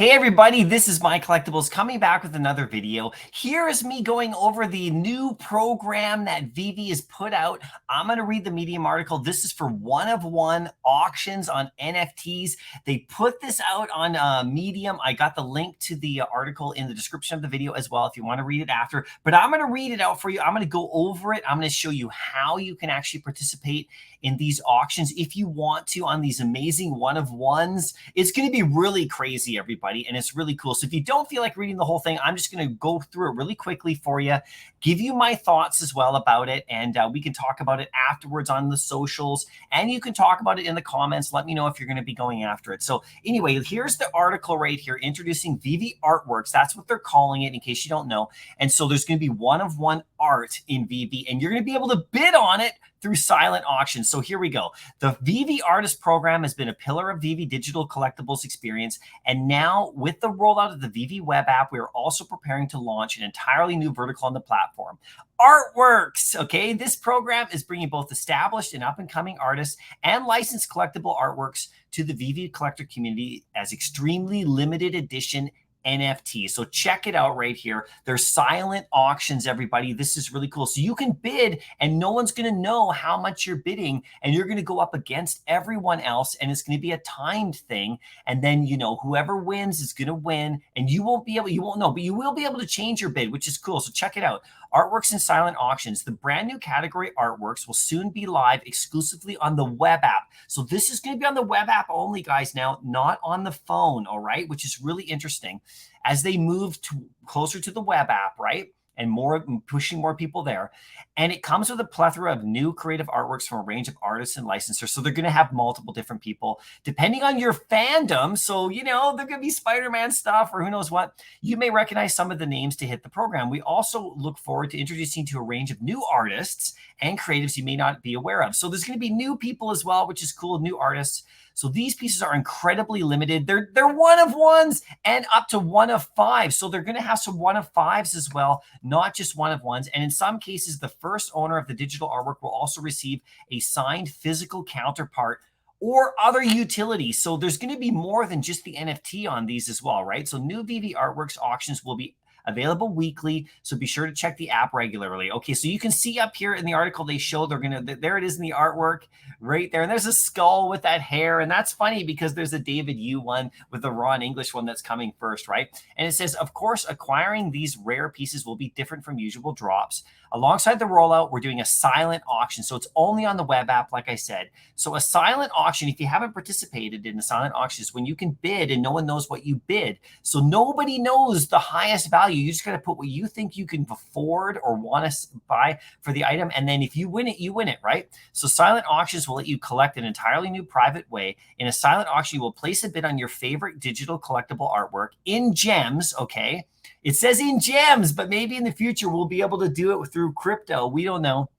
Hey everybody, this is MyCollectables coming back with another video. Here is me going over the new program that Veve has put out. I'm going to read the Medium article. This is for one-of-one auctions on NFTs. They put this out on Medium. I got the link to the article in the description of the video as well if you want to read it after. But I'm going to read it out for you. I'm going to go over it. I'm going to show you how you can actually participate in these auctions if you want to on these amazing one-of-ones. It's going to be really crazy, everybody, and it's really cool. So if you don't feel like reading the whole thing, I'm just going to go through it really quickly for you, give you my thoughts as well about it, and we can talk about it afterwards on the socials, and you can talk about it in the comments. Let me know if you're going to be going after it. So anyway, here's the article right here introducing Veve Artworks. That's what they're calling it in case you don't know. And so there's going to be one-of-one art in Veve, and you're going to be able to bid on it through silent auctions. So here we go. The Veve Artist Program has been a pillar of Veve digital collectibles experience. And now with the rollout of the Veve web app, we are also preparing to launch an entirely new vertical on the platform. Artworks, okay? This program is bringing both established and up-and-coming artists and licensed collectible artworks to the Veve collector community as extremely limited edition NFTs. So check it out right here. There's silent auctions, everybody. This is really cool. So you can bid and no one's going to know how much you're bidding, and you're going to go up against everyone else, and it's going to be a timed thing. And then, you know, whoever wins is going to win, and you won't know, but you will be able to change your bid, which is cool. So check it out. Artworks and silent auctions. The brand new category artworks will soon be live exclusively on the web app. So this is going to be on the web app only, guys, now, not on the phone, all right, which is really interesting. As they move closer to the web app, right? And pushing more people there. And it comes with a plethora of new creative artworks from a range of artists and licensors. So they're going to have multiple different people depending on your fandom. So, you know, they're going to be Spider-Man stuff or who knows what. You may recognize some of the names to hit the program. We also look forward to introducing to a range of new artists and creatives you may not be aware of. So there's going to be new people as well, which is cool, new artists. So these pieces are incredibly limited. They're one-of-ones and up to one-of-five. So they're going to have some one-of-fives as well, not just one-of-ones. And in some cases, the first owner of the digital artwork will also receive a signed physical counterpart or other utility. So there's going to be more than just the NFT on these as well, right? So new Veve Artworks auctions will be available weekly, so be sure to check the app regularly. Okay, so you can see up here in the article they show there it is in the artwork right there, and there's a skull with that hair, and that's funny because there's a David Yu one with the Ron English one that's coming first, right? And it says, of course, acquiring these rare pieces will be different from usual drops. Alongside the rollout, we're doing a silent auction, so it's only on the web app, like I said. So a silent auction, if you haven't participated in a silent auction, is when you can bid and no one knows what you bid. So nobody knows the highest value. You just got to put what you think you can afford or want to buy for the item. And then if you win it, right? So silent auctions will let you collect an entirely new private way. In a silent auction, you will place a bid on your favorite digital collectible artwork in gems, okay? It says in gems, but maybe in the future we'll be able to do it through crypto. We don't know.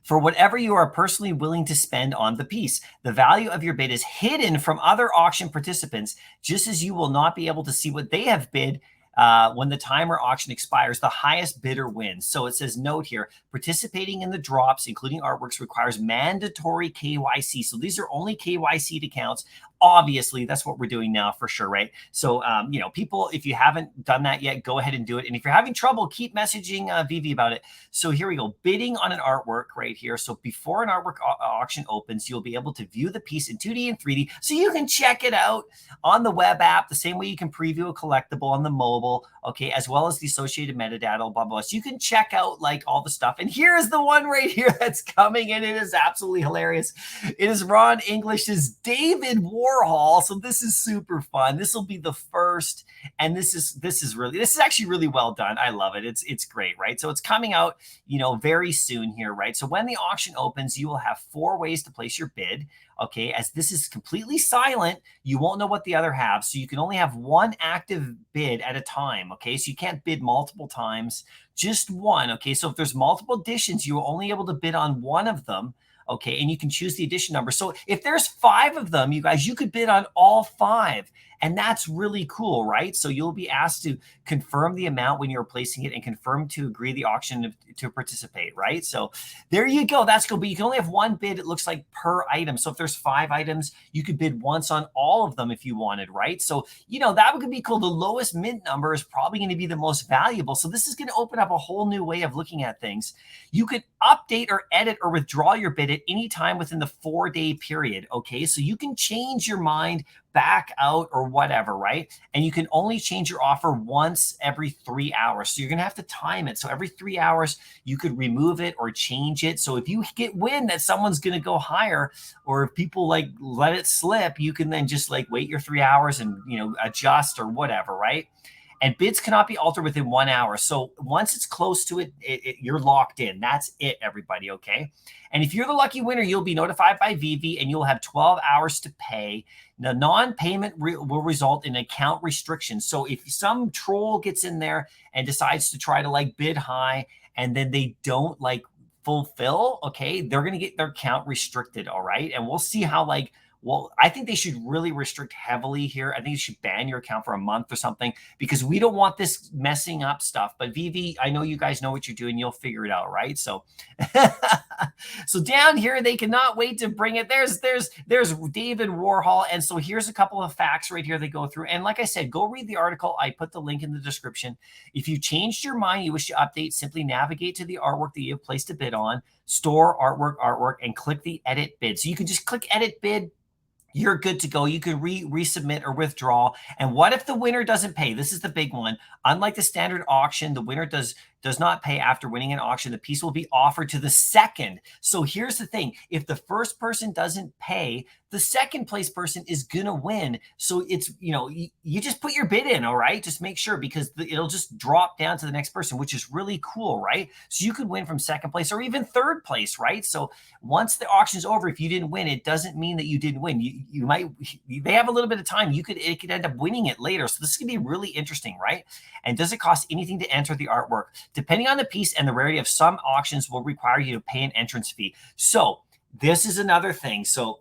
For whatever you are personally willing to spend on the piece. The value of your bid is hidden from other auction participants, just as you will not be able to see what they have bid when the timer auction expires. The highest bidder wins. So it says, note here, participating in the drops, including artworks, requires mandatory KYC. So these are only KYC'd accounts. Obviously, that's what we're doing now for sure, right? So, you know, people, if you haven't done that yet, go ahead and do it. And if you're having trouble, keep messaging Veve about it. So here we go, bidding on an artwork right here. So before an artwork auction opens, you'll be able to view the piece in 2D and 3D. So you can check it out on the web app, the same way you can preview a collectible on the mobile, okay, as well as the associated metadata, blah, blah. So you can check out like all the stuff. And here's the one right here that's coming, and it is absolutely hilarious. It is Ron English's David Warhol. So this is super fun. This will be the first, and this is actually really well done. I love it. It's great, right? So it's coming out, you know, very soon here, right? So when the auction opens, you will have 4 ways to place your bid. Okay, as this is completely silent, you won't know what the other have. So you can only have one active bid at a time. Okay, so you can't bid multiple times, just one. Okay, so if there's multiple editions, you're only able to bid on one of them. Okay, and you can choose the edition number. So if there's 5 of them, you guys, you could bid on all 5. And that's really cool, right? So you'll be asked to confirm the amount when you're placing it and confirm to agree the auction to participate, right? So there you go. That's cool. But you can only have one bid, it looks like, per item. So if there's 5 items, you could bid once on all of them if you wanted, right? So, that would be cool. The lowest mint number is probably going to be the most valuable. So this is going to open up a whole new way of looking at things. You could update or edit or withdraw your bid at any time within the 4-day period. Okay. So you can change your mind, back out, or whatever, right? And you can only change your offer once every 3 hours. So you're going to have to time it. So every 3 hours, you could remove it or change it. So if you get wind that someone's going to go higher, or if people like let it slip, you can then just like wait your 3 hours and, adjust or whatever, right? And bids cannot be altered within 1 hour. So once it's close to it, you're locked in. That's it, everybody, okay? And if you're the lucky winner, you'll be notified by Veve and you'll have 12 hours to pay. The non-payment will result in account restrictions. So if some troll gets in there and decides to try to like bid high and then they don't like fulfill, okay, they're going to get their account restricted, all right? And we'll see how I think they should really restrict heavily here. I think you should ban your account for a month or something because we don't want this messing up stuff. But Veve, I know you guys know what you're doing. You'll figure it out, right? So, so down here, they cannot wait to bring it. There's David Warhol. And so here's a couple of facts right here they go through. And like I said, go read the article. I put the link in the description. If you changed your mind, you wish to update, simply navigate to the artwork that you have placed a bid on, store artwork, and click the edit bid. So you can just click edit bid. You're good to go. You can resubmit or withdraw. And what if the winner doesn't pay? This is the big one. Unlike the standard auction, the winner does not pay after winning an auction. The piece will be offered to the second. So here's the thing. If the first person doesn't pay, the second place person is going to win. So it's, you just put your bid in, all right? Just make sure because it'll just drop down to the next person, which is really cool, right? So you could win from second place or even third place, right? So once the auction's over, if you didn't win, it doesn't mean that you didn't win. They have a little bit of time. It could end up winning it later. So this could be really interesting, right? And does it cost anything to enter the artwork? Depending on the piece and the rarity of some auctions will require you to pay an entrance fee. So this is another thing. So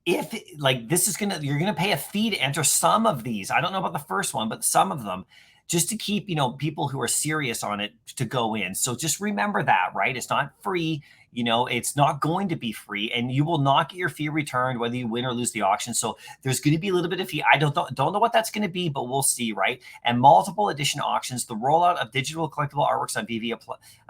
if you're going to pay a fee to enter some of these. I don't know about the first one, but some of them, just to keep, people who are serious on it to go in. So just remember that, right? It's not free. It's not going to be free, and you will not get your fee returned whether you win or lose the auction. So there's going to be a little bit of fee. I don't know what that's going to be, but we'll see, right? And multiple edition auctions. The rollout of digital collectible artworks on Veve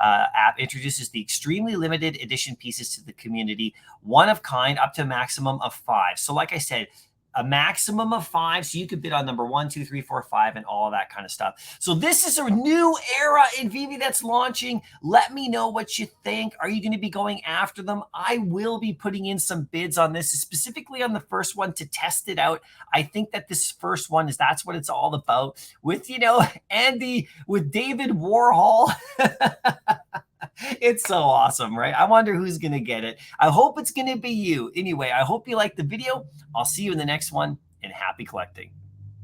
app introduces the extremely limited edition pieces to the community, one of kind, up to a maximum of 5. So like I said, a maximum of 5. So you could bid on number 1, 2, 3, 4, 5, and all of that kind of stuff. So this is a new era in Veve that's launching. Let me know what you think. Are you going to be going after them? I will be putting in some bids on this, specifically on the first one to test it out. I think that this first one that's what it's all about with, Andy, with David Warhol. It's so awesome, right? I wonder who's going to get it. I hope it's going to be you. Anyway, I hope you liked the video. I'll see you in the next one, and happy collecting.